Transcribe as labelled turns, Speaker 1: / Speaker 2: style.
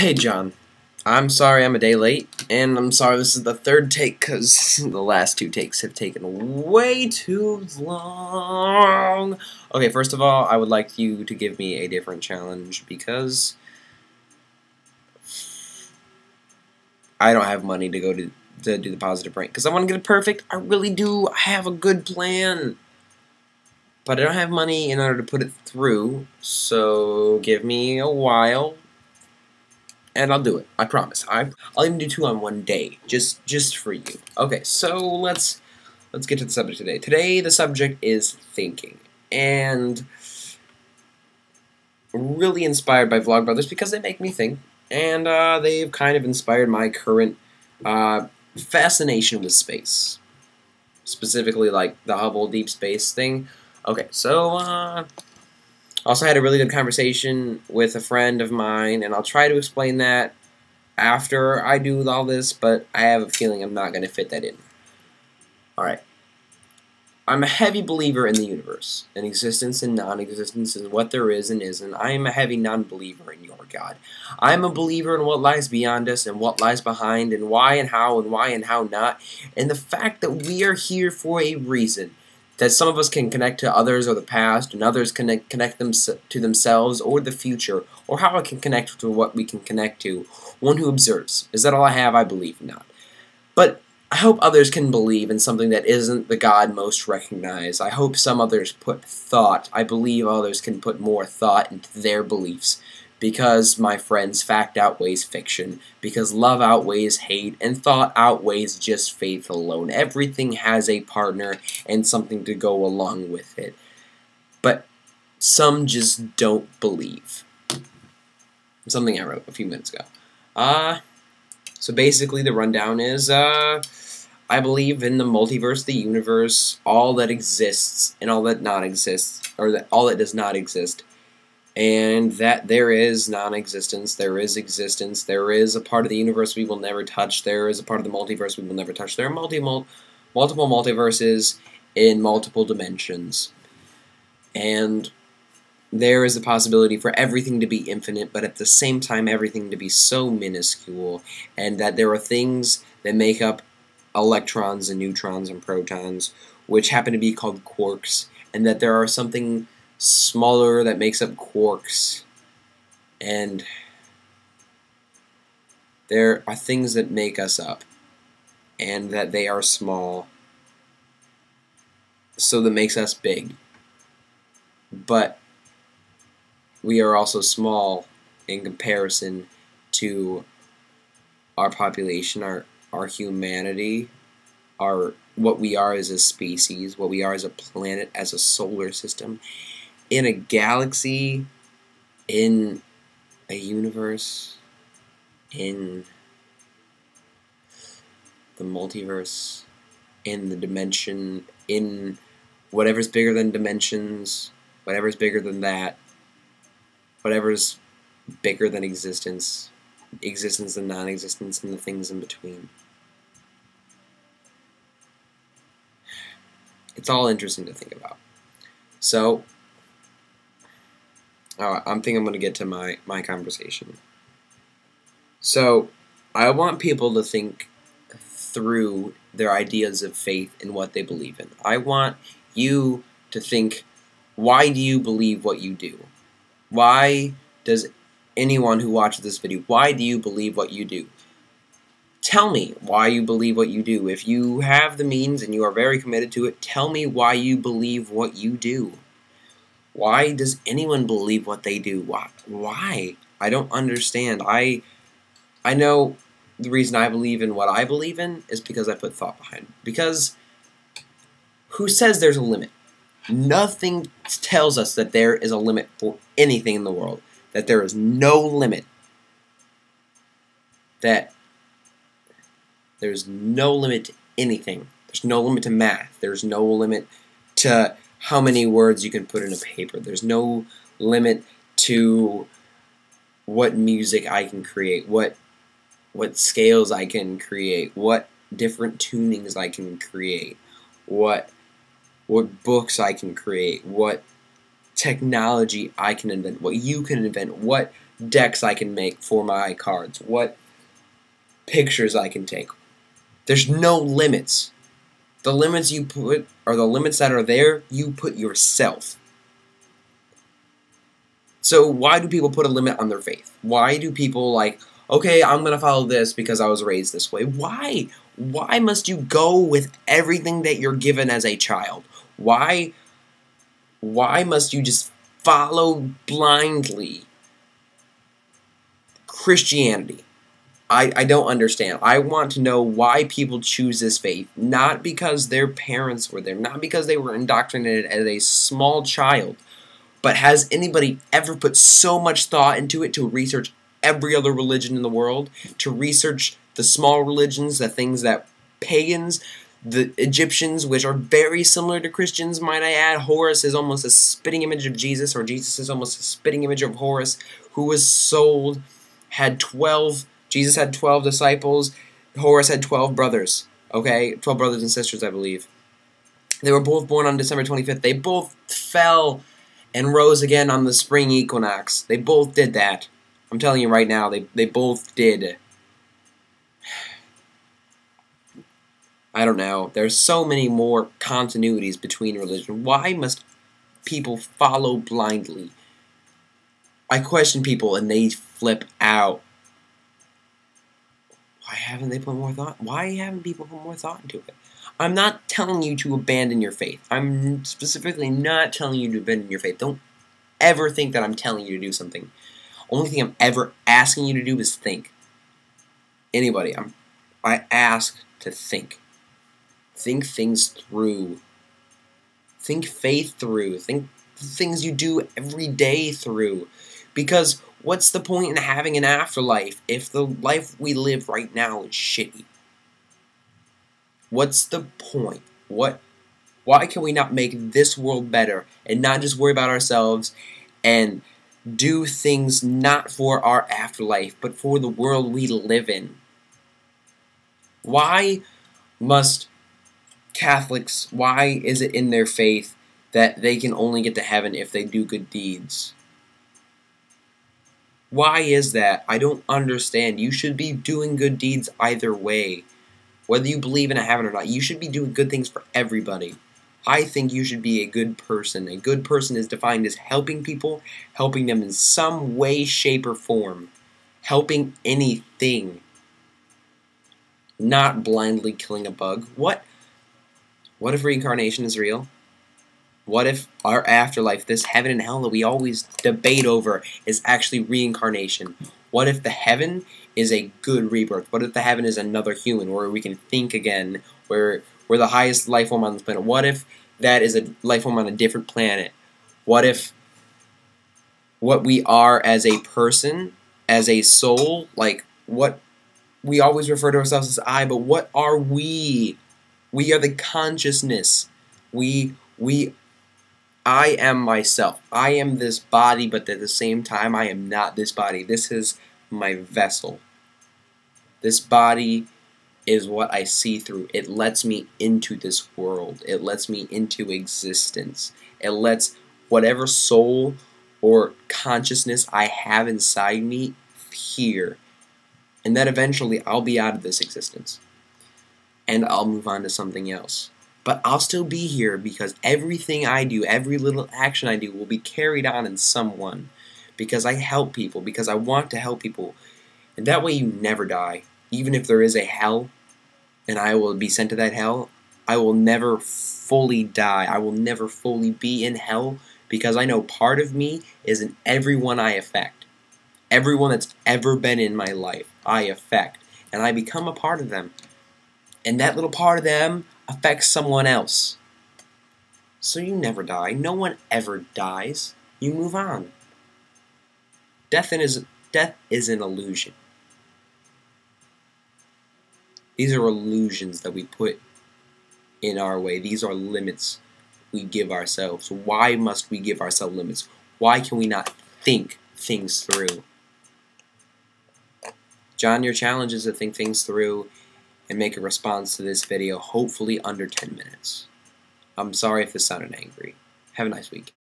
Speaker 1: Hey John, I'm sorry I'm a day late, and I'm sorry this is the third take because the last two takes have taken way too long. Okay, first of all, I would like you to give me a different challenge because I don't have money to go to do the positive rank because I want to get it perfect. I really do. I have a good plan, but I don't have money in order to put it through, so give me a while. And I'll do it. I promise. I'll even do two on one day, just for you. Okay, so let's get to the subject today. Today the subject is thinking, and really inspired by Vlogbrothers because they make me think, and they've kind of inspired my current fascination with space, specifically like the Hubble deep space thing. Okay, so also had a really good conversation with a friend of mine, and I'll try to explain that after I do all this, but I have a feeling I'm not going to fit that in. Alright. I'm a heavy believer in the universe, in existence and non-existence, and what there is and isn't. I am a heavy non-believer in your God. I am a believer in what lies beyond us and what lies behind, and why and how not, and the fact that we are here for a reason. That some of us can connect to others or the past, and others connect them to themselves or the future, or how I can connect to what we can connect to. One who observes. Is that all I have? I believe not. But I hope others can believe in something that isn't the God most recognized. I hope some others put thought. I believe others can put more thought into their beliefs. Because, my friends, fact outweighs fiction. Because love outweighs hate, and thought outweighs just faith alone. Everything has a partner and something to go along with it. But some just don't believe. Something I wrote a few minutes ago. So basically the rundown is, I believe in the multiverse, the universe, all that exists, and all that not exists, or that all that does not exist. And that there is non-existence, there is existence, there is a part of the universe we will never touch, there is a part of the multiverse we will never touch. There are multiple multiverses in multiple dimensions. And there is a possibility for everything to be infinite, but at the same time everything to be so minuscule, and that there are things that make up electrons and neutrons and protons, which happen to be called quarks, and that there are something smaller that makes up quarks, and there are things that make us up, and that they are small, so that makes us big. But we are also small in comparison to our population, our humanity, what we are as a species, what we are as a planet, as a solar system, in a galaxy, in a universe, in the multiverse, in the dimension, in whatever's bigger than dimensions, whatever's bigger than that, whatever's bigger than existence, existence and non-existence, and the things in between. It's all interesting to think about. So, I'm going to get to my conversation. So, I want people to think through their ideas of faith and what they believe in. I want you to think, why do you believe what you do? Why does anyone who watches this video, why do you believe what you do? Tell me why you believe what you do. If you have the means and you are very committed to it, tell me why you believe what you do. Why does anyone believe what they do? Why? I don't understand. I know the reason I believe in what I believe in is because I put thought behind it. Because who says there's a limit? Nothing tells us that there is a limit for anything in the world. That there is no limit. That there's no limit to anything. There's no limit to math. There's no limit to how many words you can put in a paper. There's no limit to what music I can create, what scales I can create, what different tunings I can create, what books I can create, what technology I can invent, what you can invent, what decks I can make for my cards, what pictures I can take. There's no limits. The limits you put, or the limits that are there, you put yourself. So why do people put a limit on their faith? Why do people okay, I'm going to follow this because I was raised this way? Why? Why must you go with everything that you're given as a child? Why must you just follow blindly Christianity? I don't understand. I want to know why people choose this faith. Not because their parents were there. Not because they were indoctrinated as a small child. But has anybody ever put so much thought into it to research every other religion in the world? To research the small religions, the things that pagans, the Egyptians, which are very similar to Christians, might I add. Horus is almost a spitting image of Jesus, or Jesus is almost a spitting image of Horus, who was sold, Jesus had 12 disciples, Horus had 12 brothers, okay? 12 brothers and sisters, I believe. They were both born on December 25th. They both fell and rose again on the spring equinox. They both did that. I'm telling you right now, they both did. I don't know. There's so many more continuities between religion. Why must people follow blindly? I question people and they flip out. Why haven't they put more thought? Why haven't people put more thought into it? I'm not telling you to abandon your faith. I'm specifically not telling you to abandon your faith. Don't ever think that I'm telling you to do something. Only thing I'm ever asking you to do is think. Anybody, I ask to think. Think things through. Think faith through. Think the things you do every day through. Because what's the point in having an afterlife if the life we live right now is shitty? What's the point? Why can we not make this world better and not just worry about ourselves and do things not for our afterlife but for the world we live in? Why must Catholics, why is it in their faith that they can only get to heaven if they do good deeds? Why is that? I don't understand. You should be doing good deeds either way. Whether you believe in a heaven or not, you should be doing good things for everybody. I think you should be a good person. A good person is defined as helping people, helping them in some way, shape, or form. Helping anything. Not blindly killing a bug. What if reincarnation is real? What if our afterlife, this heaven and hell that we always debate over, is actually reincarnation? What if the heaven is a good rebirth? What if the heaven is another human, where we can think again, where we're the highest life form on this planet? What if that is a life form on a different planet? What if what we are as a person, as a soul, what we always refer to ourselves as I, but what are we? We are the consciousness. I am myself. I am this body, but at the same time, I am not this body. This is my vessel. This body is what I see through. It lets me into this world. It lets me into existence. It lets whatever soul or consciousness I have inside me here. And then eventually I'll be out of this existence. And I'll move on to something else. But I'll still be here because everything I do, every little action I do will be carried on in someone. Because I help people, because I want to help people. And that way you never die. Even if there is a hell, and I will be sent to that hell, I will never fully die. I will never fully be in hell because I know part of me is in everyone I affect. Everyone that's ever been in my life, I affect. And I become a part of them. And that little part of them affects someone else. So you never die. No one ever dies. You move on. Death is an illusion. These are illusions that we put in our way. These are limits we give ourselves. Why must we give ourselves limits? Why can we not think things through? John, your challenge is to think things through and make a response to this video, hopefully under 10 minutes. I'm sorry if this sounded angry. Have a nice week.